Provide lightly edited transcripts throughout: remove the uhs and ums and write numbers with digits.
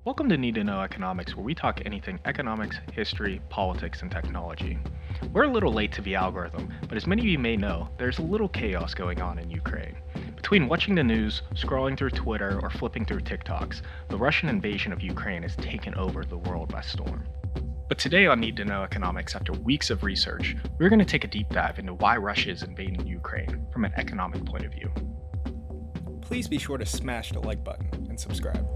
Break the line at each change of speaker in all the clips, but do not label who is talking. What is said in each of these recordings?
Welcome to Need to Know Economics, where we talk anything economics, history, politics, and technology. We're a little late to the algorithm, but as many of you may know, there's a little chaos going on in Ukraine. Between watching the news, scrolling through Twitter, or flipping through TikToks, the Russian invasion of Ukraine has taken over the world by storm. But today on Need to Know Economics, after weeks of research, we're going to take a deep dive into why Russia is invading Ukraine from an economic point of view.
Please be sure to smash the like button and subscribe.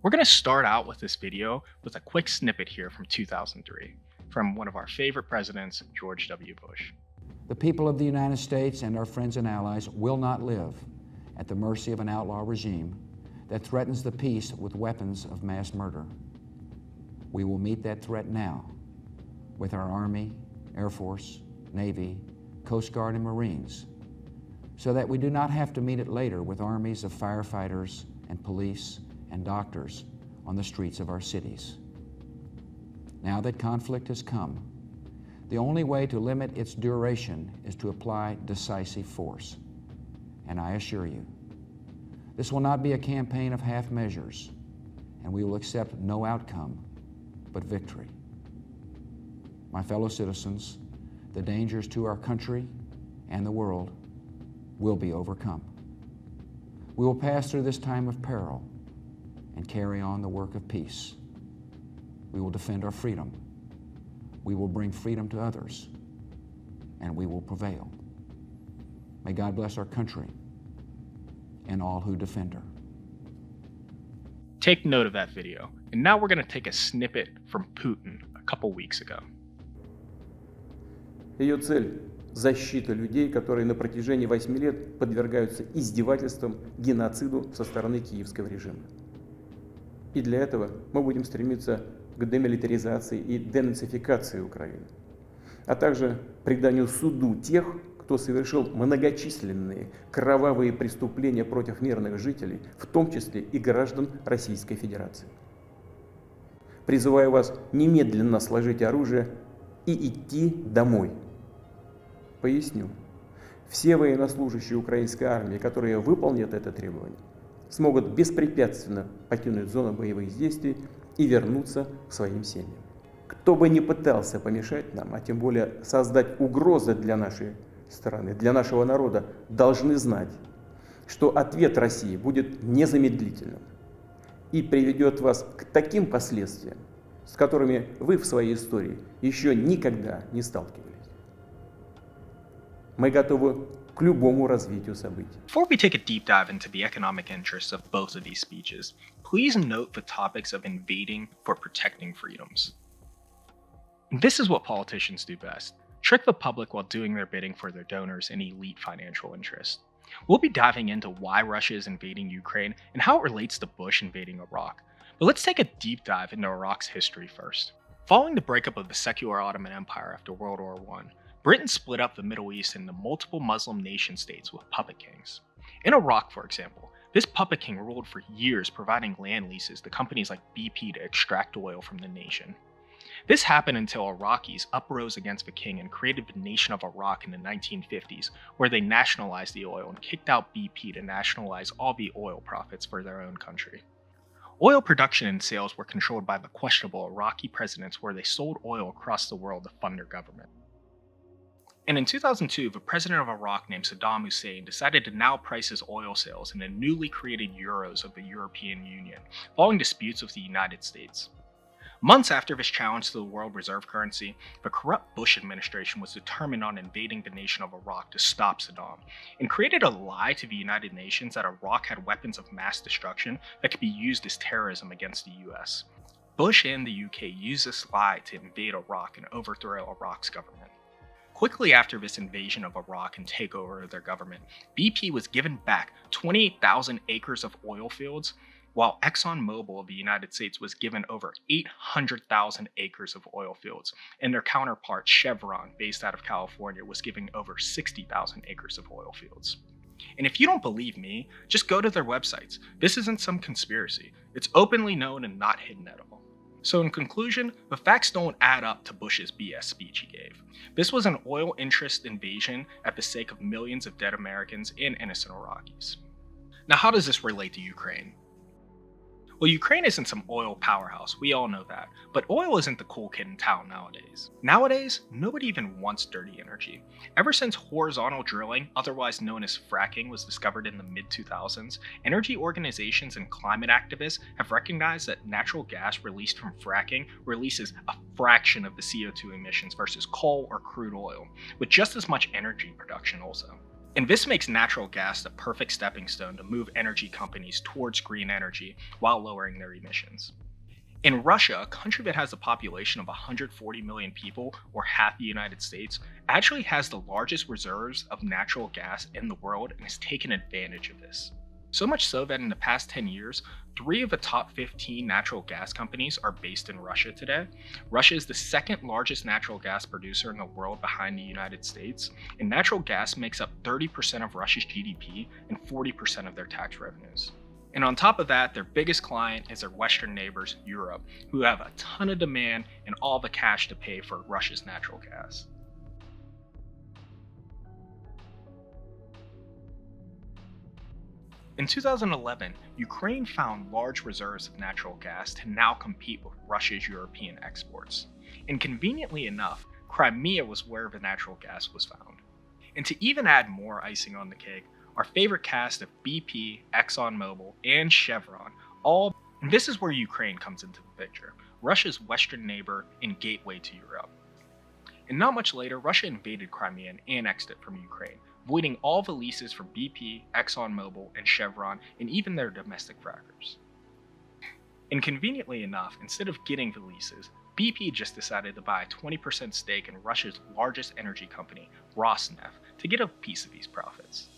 We're going to start out with this video with a quick snippet here from 2003, from one of our favorite presidents, George W. Bush.
The people of the United States and our friends and allies will not live at the mercy of an outlaw regime that threatens the peace with weapons of mass murder. We will meet that threat now with our Army, Air Force, Navy, Coast Guard, and Marines, so that we do not have to meet it later with armies of firefighters and police and doctors on the streets of our cities. Now that conflict has come, the only way to limit its duration is to apply decisive force. And I assure you, this will not be a campaign of half measures, and we will accept no outcome but victory. My fellow citizens, the dangers to our country and the world will be overcome. We will pass through this time of peril and carry on the work of peace. We will defend our freedom. We will bring freedom to others, and we will prevail. May God bless our country and all who defend her.
Take note of that video, and now we're going to take a snippet from Putin a couple weeks ago.
Ее цель – защита людей, которые на протяжении 8 лет подвергаются издевательствам, геноциду со стороны киевского режима. И для этого мы будем стремиться к демилитаризации и денацификации Украины, а также преданию суду тех, кто совершил многочисленные кровавые преступления против мирных жителей, в том числе и граждан Российской Федерации. Призываю вас немедленно сложить оружие и идти домой. Поясню. Все военнослужащие украинской армии, которые выполнят это требование, смогут беспрепятственно покинуть зону боевых действий и вернуться к своим семьям. Кто бы ни пытался помешать нам, а тем более создать угрозы для нашей страны, для нашего народа, должны знать, что ответ России будет незамедлительным и приведет вас к таким последствиям, с которыми вы в своей истории еще никогда не сталкивались. Мы готовы к любому развитию событий.
Before we take a deep dive into the economic interests of both of these speeches, please note the topics of invading for protecting freedoms. This is what politicians do best: trick the public while doing their bidding for their donors and elite financial interests. We'll be diving into why Russia is invading Ukraine and how it relates to Bush invading Iraq. But let's take a deep dive into Iraq's history first. Following the breakup of the secular Ottoman Empire after World War I, Britain split up the Middle East into multiple Muslim nation-states with puppet kings. In Iraq, for example, this puppet king ruled for years, providing land leases to companies like BP to extract oil from the nation. This happened until Iraqis uprose against the king and created the nation of Iraq in the 1950s, where they nationalized the oil and kicked out BP to nationalize all the oil profits for their own country. Oil production and sales were controlled by the questionable Iraqi presidents, where they sold oil across the world to fund their government. And in 2002, the president of Iraq named Saddam Hussein decided to now price his oil sales in the newly created euros of the European Union, following disputes with the United States. Months after this challenge to the world reserve currency, the corrupt Bush administration was determined on invading the nation of Iraq to stop Saddam, and created a lie to the United Nations that Iraq had weapons of mass destruction that could be used as terrorism against the US. Bush and the UK used this lie to invade Iraq and overthrow Iraq's government. Quickly after this invasion of Iraq and takeover of their government, BP was given back 28,000 acres of oil fields, while Exxon Mobil of the United States was given over 800,000 acres of oil fields, and their counterpart Chevron, based out of California, was given over 60,000 acres of oil fields. And if you don't believe me, just go to their websites. This isn't some conspiracy. It's openly known and not hidden at all. So in conclusion, the facts don't add up to Bush's BS speech he gave. This was an oil interest invasion at the sake of millions of dead Americans and innocent Iraqis. Now, how does this relate to Ukraine? Well, Ukraine isn't some oil powerhouse, we all know that, but oil isn't the cool kid in town nowadays. Nowadays, nobody even wants dirty energy. Ever since horizontal drilling, otherwise known as fracking, was discovered in the mid-2000s, energy organizations and climate activists have recognized that natural gas released from fracking releases a fraction of the CO2 emissions versus coal or crude oil, with just as much energy production also. And this makes natural gas the perfect stepping stone to move energy companies towards green energy while lowering their emissions. In Russia, a country that has a population of 140 million people, or half the United States, actually has the largest reserves of natural gas in the world and has taken advantage of this. So much so that in the past 10 years, 3 of the top 15 natural gas companies are based in Russia today. Russia is the second largest natural gas producer in the world behind the United States, and natural gas makes up 30% of Russia's GDP and 40% of their tax revenues. And on top of that, their biggest client is their Western neighbors, Europe, who have a ton of demand and all the cash to pay for Russia's natural gas. In 2011, Ukraine found large reserves of natural gas to now compete with Russia's European exports. And conveniently enough, Crimea was where the natural gas was found. And to even add more icing on the cake, our favorite cast of BP, Exxon Mobil, and Chevron and this is where Ukraine comes into the picture, Russia's western neighbor and gateway to Europe. And not much later, Russia invaded Crimea and annexed it from Ukraine, voiding all the leases for BP, Exxon Mobil, and Chevron, and even their domestic frackers. And conveniently enough, instead of getting the leases, BP just decided to buy a 20% stake in Russia's largest energy company, Rosneft, to get a piece of these profits.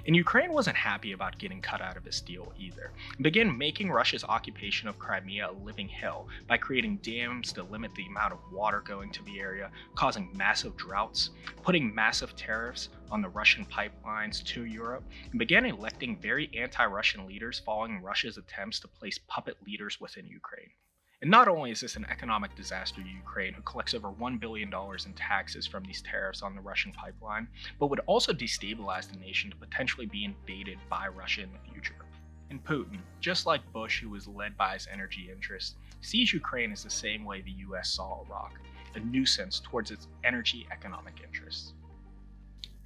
And Ukraine wasn't happy about getting cut out of this deal either, and began making Russia's occupation of Crimea a living hell by creating dams to limit the amount of water going to the area, causing massive droughts, putting massive tariffs on the Russian pipelines to Europe, and began electing very anti-Russian leaders following Russia's attempts to place puppet leaders within Ukraine. And not only is this an economic disaster to Ukraine, who collects over $1 billion in taxes from these tariffs on the Russian pipeline, but would also destabilize the nation to potentially be invaded by Russia in the future. And Putin, just like Bush, who was led by his energy interests, sees Ukraine as the same way the US saw Iraq, a nuisance towards its energy economic interests.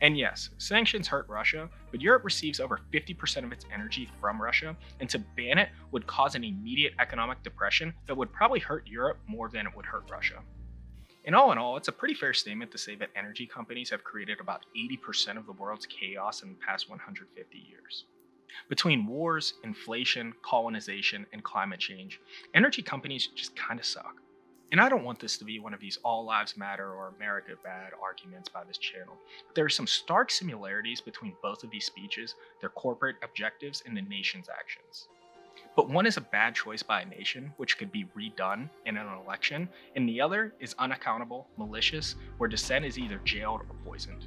And yes, sanctions hurt Russia, but Europe receives over 50% of its energy from Russia, and to ban it would cause an immediate economic depression that would probably hurt Europe more than it would hurt Russia. And all in all, it's a pretty fair statement to say that energy companies have created about 80% of the world's chaos in the past 150 years. Between wars, inflation, colonization, and climate change, energy companies just kinda suck. And I don't want this to be one of these all lives matter or America bad arguments by this channel, but there are some stark similarities between both of these speeches, their corporate objectives, and the nation's actions. But one is a bad choice by a nation, which could be redone in an election, and the other is unaccountable, malicious, where dissent is either jailed or poisoned.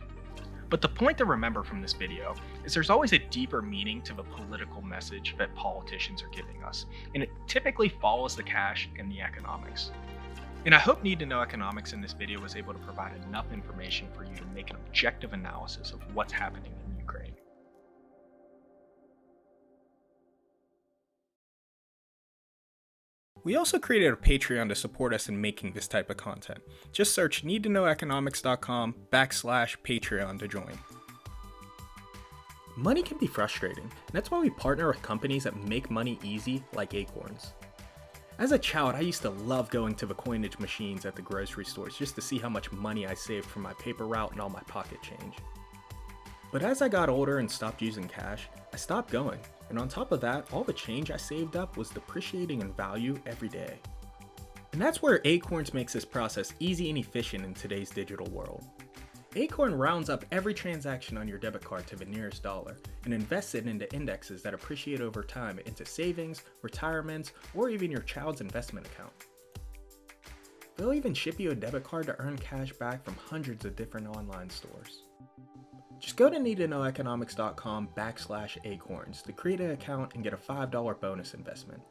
But the point to remember from this video is there's always a deeper meaning to the political message that politicians are giving us, and it typically follows the cash and the economics. And I hope Need to Know Economics in this video was able to provide enough information for you to make an objective analysis of what's happening in Ukraine.
We also created a Patreon to support us in making this type of content. Just search needtoknoweconomics.com/Patreon to join. Money can be frustrating, and that's why we partner with companies that make money easy, like Acorns. As a child, I used to love going to the coinage machines at the grocery stores just to see how much money I saved from my paper route and all my pocket change. But as I got older and stopped using cash, I stopped going, and on top of that, all the change I saved up was depreciating in value every day. And that's where Acorns makes this process easy and efficient in today's digital world. Acorn rounds up every transaction on your debit card to the nearest dollar and invests it into indexes that appreciate over time into savings, retirements, or even your child's investment account. They'll even ship you a debit card to earn cash back from hundreds of different online stores. Just go to needtoknoweconomics.com/acorns to create an account and get a $5 bonus investment.